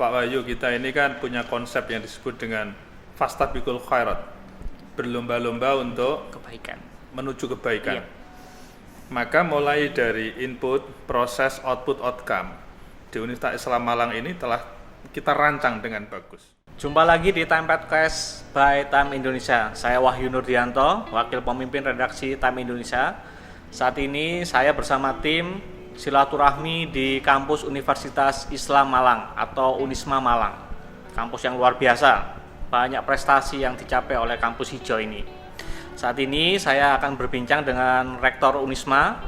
Pak Wahyu, kita ini kan punya konsep yang disebut dengan fastabiqul khairat, berlomba-lomba untuk kebaikan, menuju kebaikan. Iya. Maka mulai dari input, proses, output, outcome di Universitas Islam Malang ini telah kita rancang dengan bagus. Jumpa lagi di Time Podcast by Time Indonesia. Saya Wahyu Nurdianto, Wakil Pemimpin Redaksi Time Indonesia. Saat ini saya bersama tim silaturahmi di kampus Universitas Islam Malang atau Unisma Malang. Kampus yang luar biasa, banyak prestasi yang dicapai oleh kampus hijau ini. Saat ini saya akan berbincang dengan Rektor Unisma,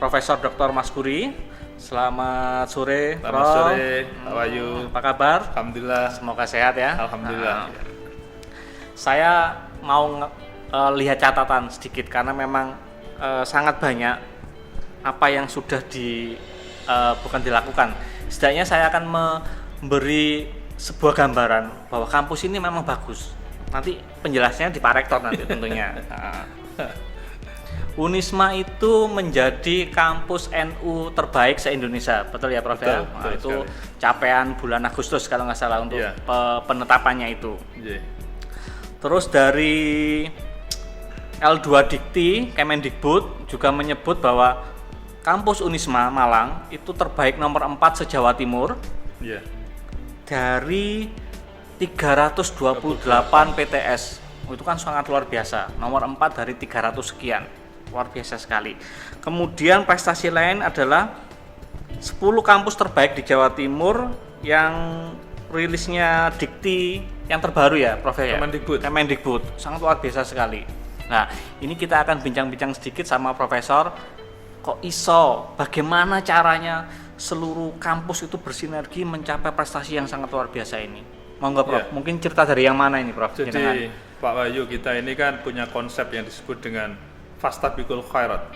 Profesor Dr. Maskuri. Selamat sore, Prof. Selamat sore, Pak Wahyu. Apa kabar? Alhamdulillah. Semoga sehat ya. Alhamdulillah. Saya mau lihat catatan sedikit karena memang sangat banyak apa yang sudah bukan dilakukan. Setidaknya saya akan memberi sebuah gambaran bahwa kampus ini memang bagus. Nanti penjelasannya di Pak Rektor nanti tentunya. Unisma itu menjadi kampus NU terbaik se-Indonesia, betul ya Prof? Betul, Nah, itu sekali. capaian bulan Agustus kalau nggak salah untuk Iya. penetapannya itu. Yeah. Terus dari L2 Dikti Kemendikbud juga menyebut bahwa kampus Unisma Malang itu terbaik nomor 4 se-Jawa Timur Yeah. dari 328 PTS. Itu kan sangat luar biasa. Nomor 4 dari 300 sekian. Luar biasa sekali. Kemudian prestasi lain adalah 10 kampus terbaik di Jawa Timur yang rilisnya Dikti yang terbaru ya, Prof ya. Kemendikbud. Sangat luar biasa sekali. Nah, ini kita akan bincang-bincang sedikit sama Profesor. Kok iso? Bagaimana caranya seluruh kampus itu bersinergi mencapai prestasi yang sangat luar biasa ini? Monggo Prof. Ya. Mungkin cerita dari yang mana ini Prof? Jadi Pak Wahyu, kita ini kan punya konsep yang disebut dengan fastabiqul khairat,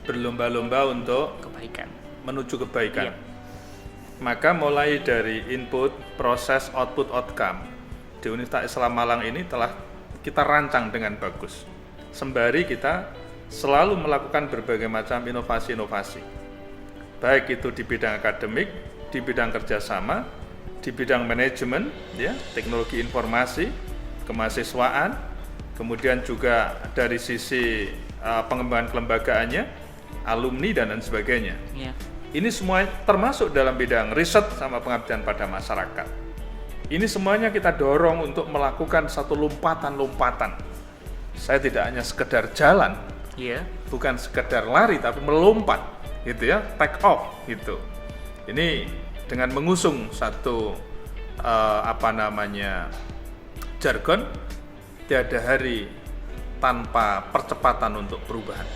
berlomba-lomba untuk kebaikan, menuju kebaikan. Iya. Maka mulai dari input, proses, output, outcome di Universitas Islam Malang ini telah kita rancang dengan bagus. Sembari kita selalu melakukan berbagai macam inovasi-inovasi, baik itu di bidang akademik, di bidang kerjasama, di bidang manajemen, ya, teknologi informasi, kemahasiswaan, kemudian juga dari sisi pengembangan kelembagaannya, alumni dan lain sebagainya. Iya. Ini semua termasuk dalam bidang riset sama pengabdian pada masyarakat. Ini semuanya kita dorong untuk melakukan satu lompatan-lompatan. Saya tidak hanya sekedar jalan, Iya. bukan sekedar lari, tapi melompat, gitu ya, take off, gitu. Ini dengan mengusung satu jargon, tiada hari tanpa percepatan untuk perubahan.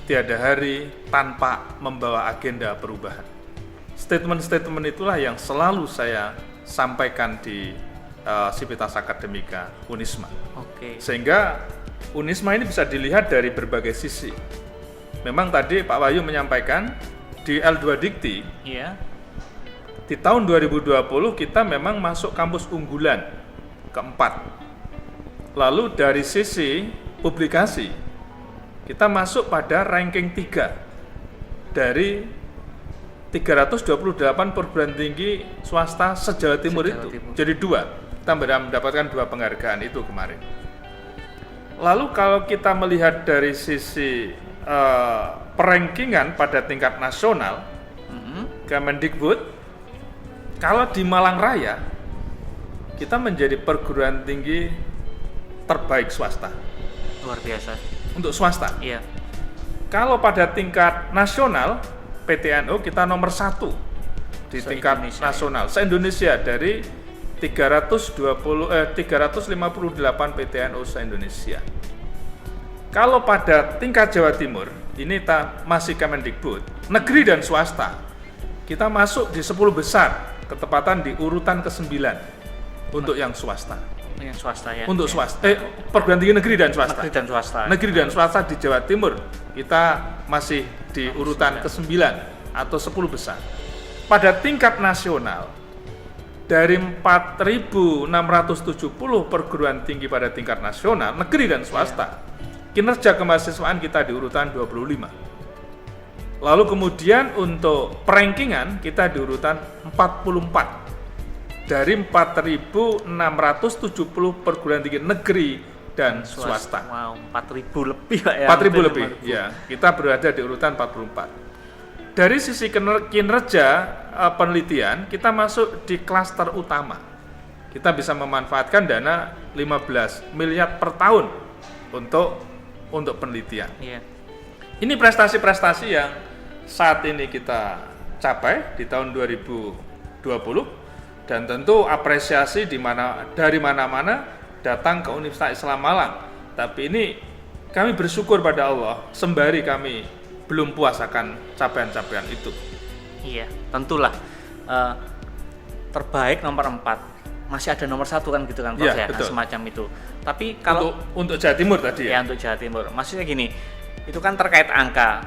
Tiada hari tanpa membawa agenda perubahan. Statement-statement itulah yang selalu saya sampaikan di Sivitas Akademika Unisma. Oke. Sehingga Unisma ini bisa dilihat dari berbagai sisi. Memang tadi Pak Wahyu menyampaikan di L2 Dikti, Iya. di tahun 2020 kita memang masuk kampus unggulan keempat. Lalu dari sisi publikasi, kita masuk pada ranking 3 dari 328 perguruan tinggi swasta se-Jawa Timur itu. Jadi 2, kita mendapatkan 2 penghargaan itu kemarin. Lalu kalau kita melihat dari sisi perankingan pada tingkat nasional, Kemendikbud, kalau di Malang Raya, kita menjadi perguruan tinggi terbaik swasta. Luar biasa. Untuk swasta. Iya. Kalau pada tingkat nasional, PTNU kita nomor 1 di tingkat nasional. Se-Indonesia dari 358 PTNU se-Indonesia. Kalau pada tingkat Jawa Timur, ini masih Kemendikbud, negeri dan swasta, kita masuk di 10 besar, ketepatan di urutan ke-9 untuk yang swasta. Yang swasta ya. Untuk swasta, perguruan tinggi negeri dan swasta. Negeri dan swasta. Negeri dan swasta di Jawa Timur, kita masih di urutan ke-9 atau 10 besar. Pada tingkat nasional, dari 4.670 perguruan tinggi pada tingkat nasional, negeri dan swasta, kinerja kemahasiswaan kita di urutan 25. Lalu kemudian untuk perankingan kita di urutan 44 dari 4.670 perguruan tinggi negeri dan swasta. Wow, 4.000 lebih Pak ya. 4.000 lebih, ya. Kita berada di urutan 44. Dari sisi kinerja penelitian, kita masuk di klaster utama. Kita bisa memanfaatkan dana 15 miliar per tahun untuk penelitian. Iya. Ini prestasi-prestasi yang saat ini kita capai di tahun 2020, dan tentu apresiasi dari mana-mana datang ke Universitas Islam Malang. Tapi ini kami bersyukur pada Allah, sembari kami belum puas akan capaian-capaian itu. Iya, tentulah terbaik nomor 4. Masih ada nomor 1 kan gitu kan Prof Ya, ya, betul. semacam itu. Tapi kalau untuk Jawa Timur tadi ya untuk Jawa Timur, maksudnya gini, itu kan terkait angka.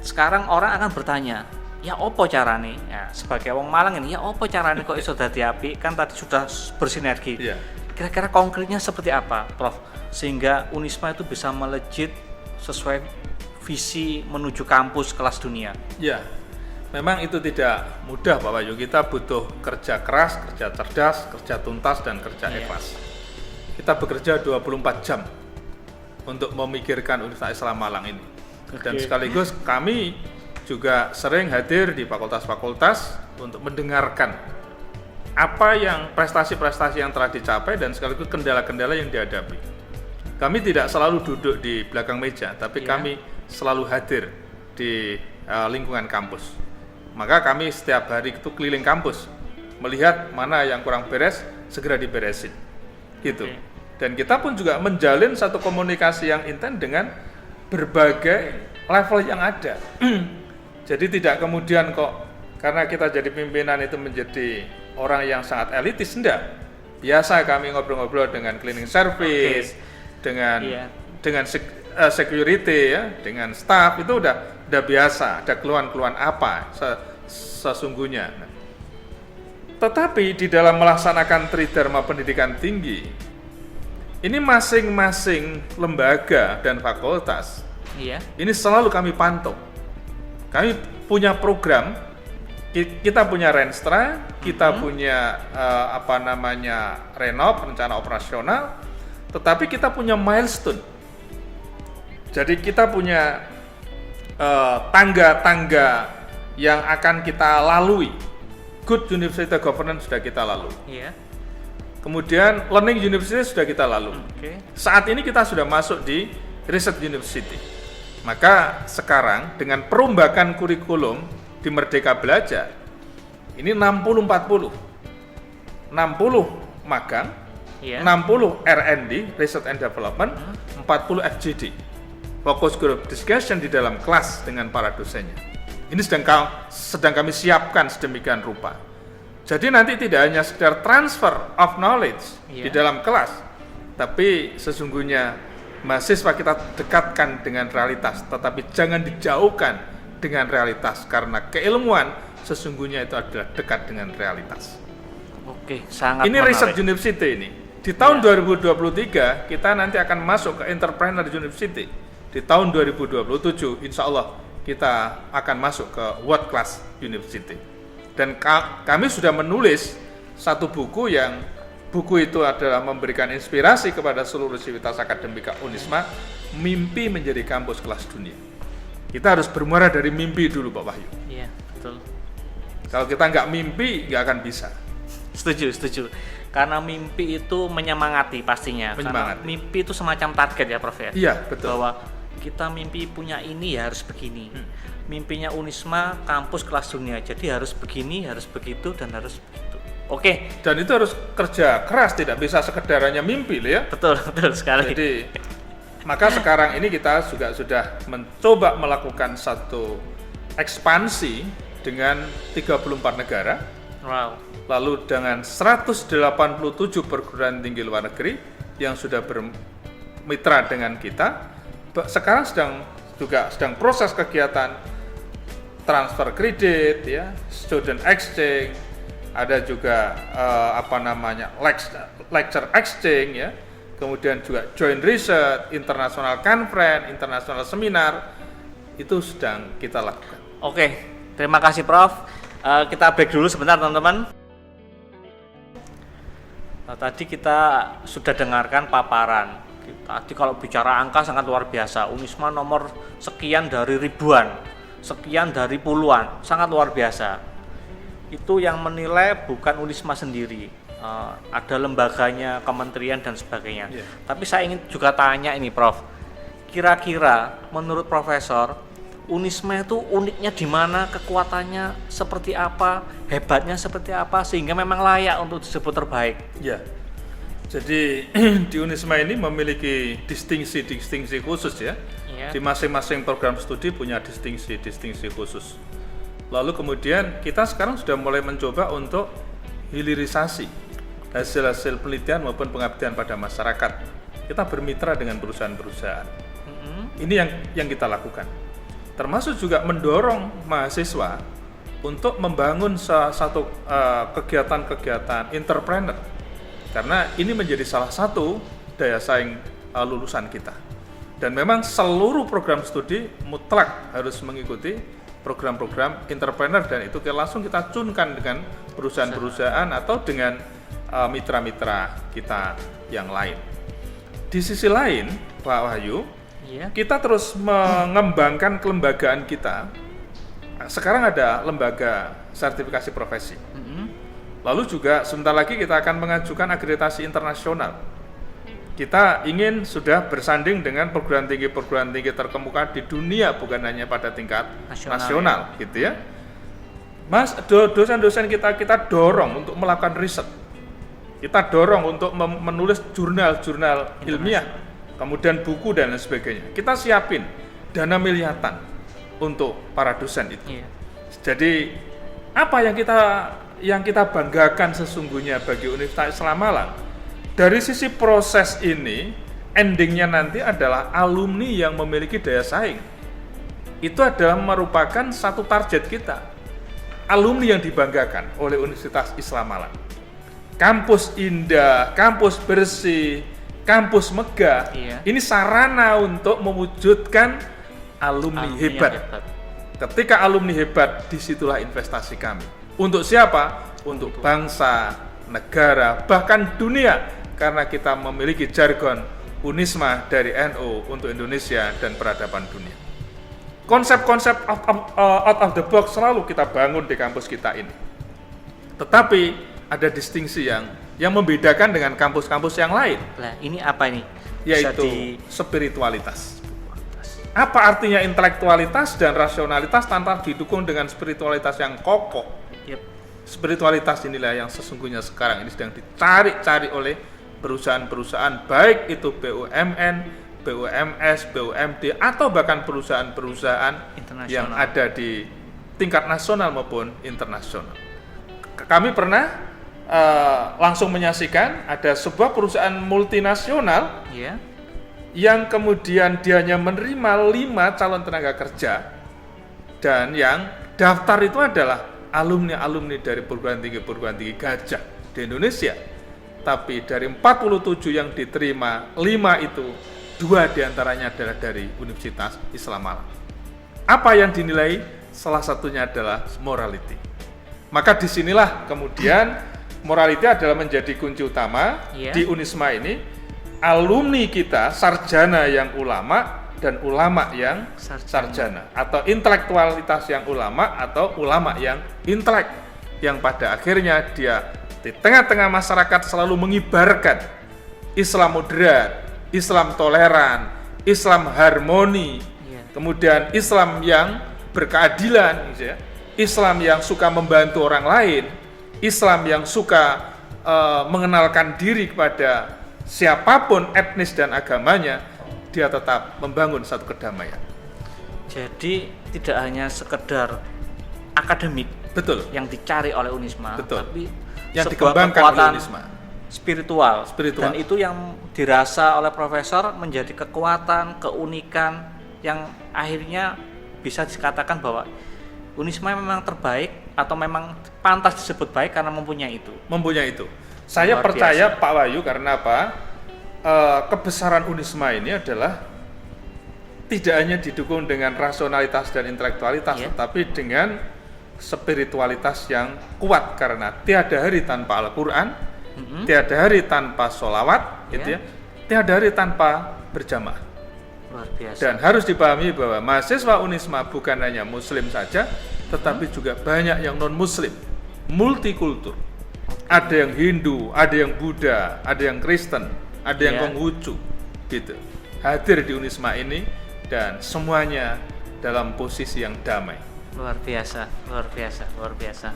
Sekarang orang akan bertanya, ya opo carane? Ya, sebagai wong Malang ini, ya opo carane kok iso dadi apik? Kan tadi sudah bersinergi. Iya. Kira-kira konkretnya seperti apa, Prof? Sehingga Unisma itu bisa melejit sesuai visi menuju kampus kelas dunia. Ya, memang itu tidak mudah Pak Wahyu. Kita butuh kerja keras, kerja cerdas, kerja tuntas, dan kerja ikhlas. Kita bekerja 24 jam untuk memikirkan Universitas Islam Malang ini. Dan sekaligus kami juga sering hadir di fakultas-fakultas untuk mendengarkan apa yang prestasi-prestasi yang telah dicapai dan sekaligus kendala-kendala yang dihadapi. Kami tidak selalu duduk di belakang meja, tapi kami selalu hadir di lingkungan kampus. Maka kami setiap hari itu keliling kampus, melihat mana yang kurang beres, segera diberesin. Gitu. Dan kita pun juga menjalin satu komunikasi yang intens dengan berbagai level yang ada. Jadi tidak kemudian kok karena kita jadi pimpinan itu menjadi orang yang sangat elitis, enggak. Biasa kami ngobrol-ngobrol dengan cleaning service, dengan security ya, dengan staff, itu udah biasa, ada keluhan-keluhan apa sesungguhnya. Tetapi di dalam melaksanakan Tridharma Pendidikan Tinggi, ini masing-masing lembaga dan fakultas, ini selalu kami pantau. Kami punya program, kita punya Renstra, kita punya Renov, rencana operasional, tetapi kita punya milestone. Jadi kita punya tangga-tangga yang akan kita lalui. Good University Governance sudah kita lalui. Kemudian Learning University sudah kita lalui. Saat ini kita sudah masuk di Research University. Maka sekarang dengan perombakan kurikulum di Merdeka Belajar, ini 60-40. 60 magang, 60 R&D, Research and Development, 40 FGD. Focus Group Discussion di dalam kelas dengan para dosennya. Ini sedang kami siapkan sedemikian rupa. Jadi nanti tidak hanya sekedar transfer of knowledge di dalam kelas, tapi sesungguhnya mahasiswa kita dekatkan dengan realitas, tetapi jangan dijauhkan dengan realitas, karena keilmuan sesungguhnya itu adalah dekat dengan realitas. Oke, sangat ini menarik. Research University ini. Di tahun 2023 kita nanti akan masuk ke Entrepreneur University. Di tahun 2027 insya Allah kita akan masuk ke World Class University. Dan kami sudah menulis satu buku itu adalah memberikan inspirasi kepada seluruh sivitas akademika Unisma, mimpi menjadi kampus kelas dunia. Kita harus bermuara dari mimpi dulu Pak Wahyu. Iya, betul. Kalau kita nggak mimpi, nggak akan bisa. Setuju. Karena mimpi itu menyemangati pastinya. Karena mimpi itu semacam target ya Prof ya? Iya, betul. Bahwa kita mimpi punya ini ya harus begini. Mimpinya Unisma kampus kelas dunia, jadi harus begini, harus begitu, dan harus begitu. Oke. Dan itu harus kerja keras, tidak bisa sekedar hanya mimpi ya. Betul sekali. Jadi maka sekarang ini kita juga sudah mencoba melakukan satu ekspansi dengan 34 negara. Wow. Lalu dengan 187 perguruan tinggi luar negeri yang sudah bermitra dengan kita. Sekarang sedang proses kegiatan transfer kredit ya, student exchange, ada juga lecture exchange ya, kemudian juga joint research, international conference, international seminar, itu sedang kita lakukan. Oke, terima kasih Prof. Kita break dulu sebentar teman-teman. Nah, tadi kita sudah dengarkan paparan. Tadi kalau bicara angka sangat luar biasa. Unisma nomor sekian dari ribuan, sekian dari puluhan, sangat luar biasa. Itu yang menilai bukan Unisma sendiri. Ada lembaganya, kementerian dan sebagainya. Yeah. Tapi saya ingin juga tanya ini, Prof. Kira-kira menurut Profesor, Unisma itu uniknya di mana, kekuatannya seperti apa, hebatnya seperti apa, sehingga memang layak untuk disebut terbaik? Ya, jadi di Unisma ini memiliki distingsi khusus ya. Ya. Di masing-masing program studi punya distingsi khusus. Lalu kemudian kita sekarang sudah mulai mencoba untuk hilirisasi hasil-hasil penelitian maupun pengabdian pada masyarakat. Kita bermitra dengan perusahaan-perusahaan. Ini yang kita lakukan. Termasuk juga mendorong mahasiswa untuk membangun satu kegiatan-kegiatan entrepreneur, karena ini menjadi salah satu daya saing lulusan kita. Dan memang seluruh program studi mutlak harus mengikuti program-program entrepreneur, dan itu langsung kita cunkan dengan perusahaan-perusahaan atau dengan mitra-mitra kita yang lain. Di sisi lain, Pak Wahyu, kita terus mengembangkan kelembagaan kita. Sekarang ada lembaga sertifikasi profesi. Lalu juga sebentar lagi kita akan mengajukan akreditasi internasional. Kita ingin sudah bersanding dengan perguruan tinggi terkemuka di dunia, bukan hanya pada tingkat nasional gitu ya. Mas, dosen-dosen kita dorong untuk melakukan riset. Kita dorong untuk menulis jurnal-jurnal ilmiah, kemudian buku dan lain sebagainya. Kita siapin dana miliatan untuk para dosen itu. Jadi apa yang kita banggakan sesungguhnya bagi Universitas Islam Malang, dari sisi proses ini, endingnya nanti adalah alumni yang memiliki daya saing. Itu adalah merupakan satu target kita, alumni yang dibanggakan oleh Universitas Islam Malang. Kampus indah, kampus bersih, kampus megah, ini sarana untuk mewujudkan alumni hebat. Ketika alumni hebat, disitulah investasi kami. Untuk siapa? Untuk bangsa, negara, bahkan dunia. Karena kita memiliki jargon Unisma dari NU untuk Indonesia dan peradaban dunia. Konsep-konsep out of the box selalu kita bangun di kampus kita ini. Tetapi ada distingsi yang membedakan dengan kampus-kampus yang lain. Nah, ini apa ini? Yaitu spiritualitas. Apa artinya intelektualitas dan rasionalitas tanpa didukung dengan spiritualitas yang kokoh? Spiritualitas inilah yang sesungguhnya sekarang ini sedang dicari-cari oleh perusahaan-perusahaan, baik itu BUMN, BUMS, BUMD, atau bahkan perusahaan-perusahaan yang ada di tingkat nasional maupun internasional. Kami pernah langsung menyaksikan ada sebuah perusahaan multinasional yang kemudian dia hanya menerima 5 calon tenaga kerja, dan yang daftar itu adalah alumni dari perguruan tinggi gajah di Indonesia. Tapi dari 47 yang diterima, 5 itu 2 diantaranya adalah dari Universitas Islam Malang. Apa yang dinilai? Salah satunya adalah morality. Maka disinilah kemudian morality adalah menjadi kunci utama di Unisma ini. Alumni kita sarjana yang ulama dan ulama yang sarjana, atau intelektualitas yang ulama atau ulama yang intelek, yang pada akhirnya dia di tengah-tengah masyarakat selalu mengibarkan Islam moderat, Islam toleran, Islam harmoni, kemudian Islam yang berkeadilan, Islam yang suka membantu orang lain, Islam yang suka mengenalkan diri kepada siapapun etnis dan agamanya, dia tetap membangun satu kedamaian. Jadi tidak hanya sekedar akademik, betul, yang dicari oleh Unisma, betul, tapi yang dikembangkan oleh Unisma, spiritual. Dan itu yang dirasa oleh Profesor menjadi kekuatan, keunikan yang akhirnya bisa dikatakan bahwa Unisma memang terbaik atau memang pantas disebut baik karena mempunyai itu. Saya percaya Pak Wahyu, karena apa? Kebesaran Unisma ini adalah tidak hanya didukung dengan rasionalitas dan intelektualitas, tetapi dengan spiritualitas yang kuat, karena tiada hari tanpa Al-Quran, tiada hari tanpa sholawat, gitu ya, tiada hari tanpa berjamaah. Luar biasa. Dan harus dipahami bahwa mahasiswa Unisma bukan hanya Muslim saja, tetapi juga banyak yang non Muslim, multikultur. Ada yang Hindu, ada yang Buddha, ada yang Kristen, ada yang Konghucu, gitu. Hadir di Unisma ini dan semuanya dalam posisi yang damai. Luar biasa, luar biasa, luar biasa.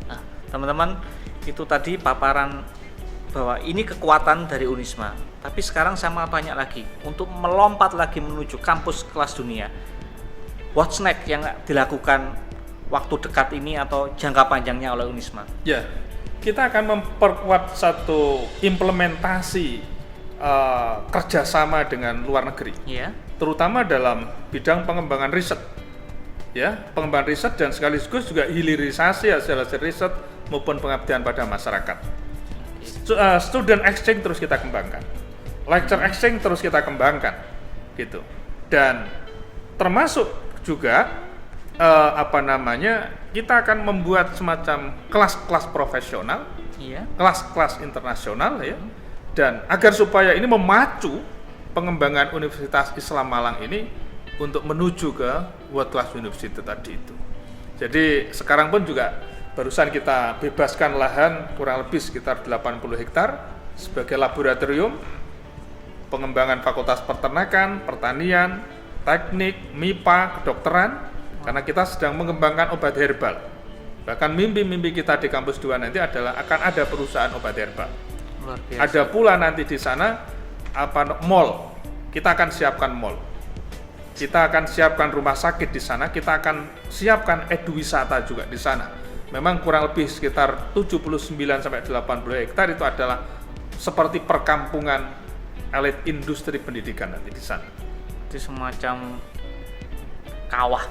Nah, teman-teman, itu tadi paparan bahwa ini kekuatan dari Unisma. Tapi sekarang saya mau tanya lagi, untuk melompat lagi menuju kampus kelas dunia, what's next yang dilakukan waktu dekat ini atau jangka panjangnya oleh Unisma? Ya, kita akan memperkuat satu implementasi kerjasama dengan luar negeri, terutama dalam bidang pengembangan riset, ya, pengembangan riset dan sekaligus juga hilirisasi hasil-hasil riset maupun pengabdian pada masyarakat. Student exchange terus kita kembangkan, lecture exchange terus kita kembangkan, gitu. Dan termasuk juga kita akan membuat semacam kelas-kelas profesional, kelas-kelas internasional, ya. Dan agar supaya ini memacu pengembangan Universitas Islam Malang ini untuk menuju ke World Class University tadi itu. Jadi sekarang pun juga barusan kita bebaskan lahan kurang lebih sekitar 80 hektar sebagai laboratorium pengembangan fakultas peternakan, pertanian, teknik, MIPA, kedokteran, karena kita sedang mengembangkan obat herbal. Bahkan mimpi-mimpi kita di kampus 2 nanti adalah akan ada perusahaan obat herbal. Ada pula nanti di sana mall. Kita akan siapkan mall. Kita akan siapkan rumah sakit di sana, kita akan siapkan eduwisata juga di sana. Memang kurang lebih sekitar 79 sampai 80 hektar itu adalah seperti perkampungan elit industri pendidikan nanti di sana. Itu semacam kawah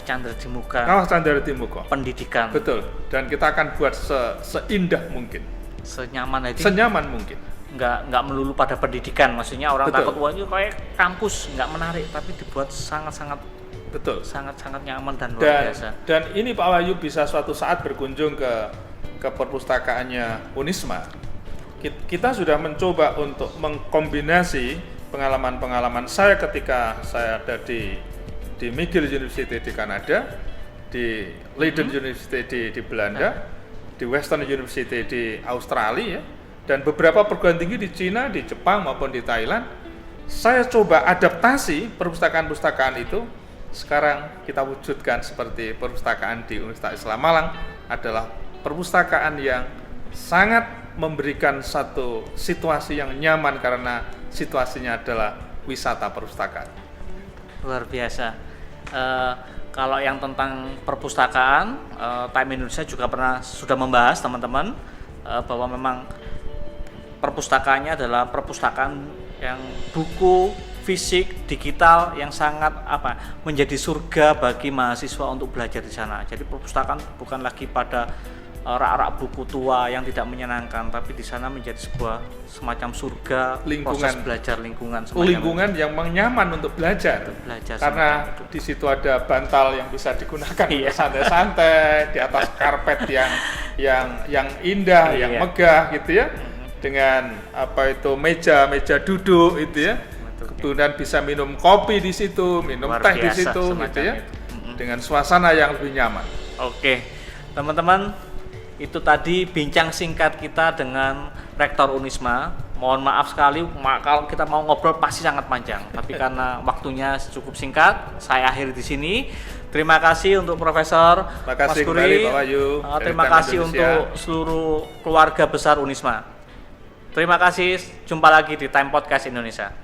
Candra di Muka. Kawah Candra di Muka. Pendidikan. Betul. Dan kita akan buat seindah mungkin. Senyaman mungkin. Nggak melulu pada pendidikan, maksudnya orang takut wah ini kayak kampus nggak menarik, tapi dibuat sangat nyaman dan luar biasa. Dan ini Pak Wahyu bisa suatu saat berkunjung ke perpustakaannya Unisma. Kita sudah mencoba untuk mengkombinasi pengalaman-pengalaman saya ketika saya ada di McGill University di Kanada, di Leiden University di Belanda, di Western University di Australia, dan beberapa perguruan tinggi di Cina, di Jepang maupun di Thailand. Saya coba adaptasi perpustakaan-perpustakaan itu. Sekarang kita wujudkan seperti perpustakaan di Universitas Islam Malang adalah perpustakaan yang sangat memberikan satu situasi yang nyaman karena situasinya adalah wisata perpustakaan. Luar biasa. Kalau yang tentang perpustakaan, Time Indonesia juga sudah membahas teman-teman bahwa memang perpustakaannya adalah perpustakaan yang buku fisik digital yang sangat menjadi surga bagi mahasiswa untuk belajar di sana. Jadi perpustakaan bukan lagi pada rak-rak buku tua yang tidak menyenangkan, tapi di sana menjadi sebuah semacam surga proses belajar lingkungan yang nyaman untuk belajar karena di situ ada bantal yang bisa digunakan santai-santai di atas karpet yang indah, yang megah gitu ya, dengan meja duduk itu ya, kemudian bisa minum kopi di situ, minum teh di situ gitu ya, dengan suasana yang lebih nyaman. Oke, teman-teman, itu tadi bincang singkat kita dengan Rektor Unisma. Mohon maaf sekali kalau kita mau ngobrol pasti sangat panjang, tapi karena waktunya cukup singkat, saya akhiri di sini. Terima kasih untuk Profesor Mas Kuri. Terima kasih untuk seluruh keluarga besar Unisma. Terima kasih, jumpa lagi di Time Podcast Indonesia.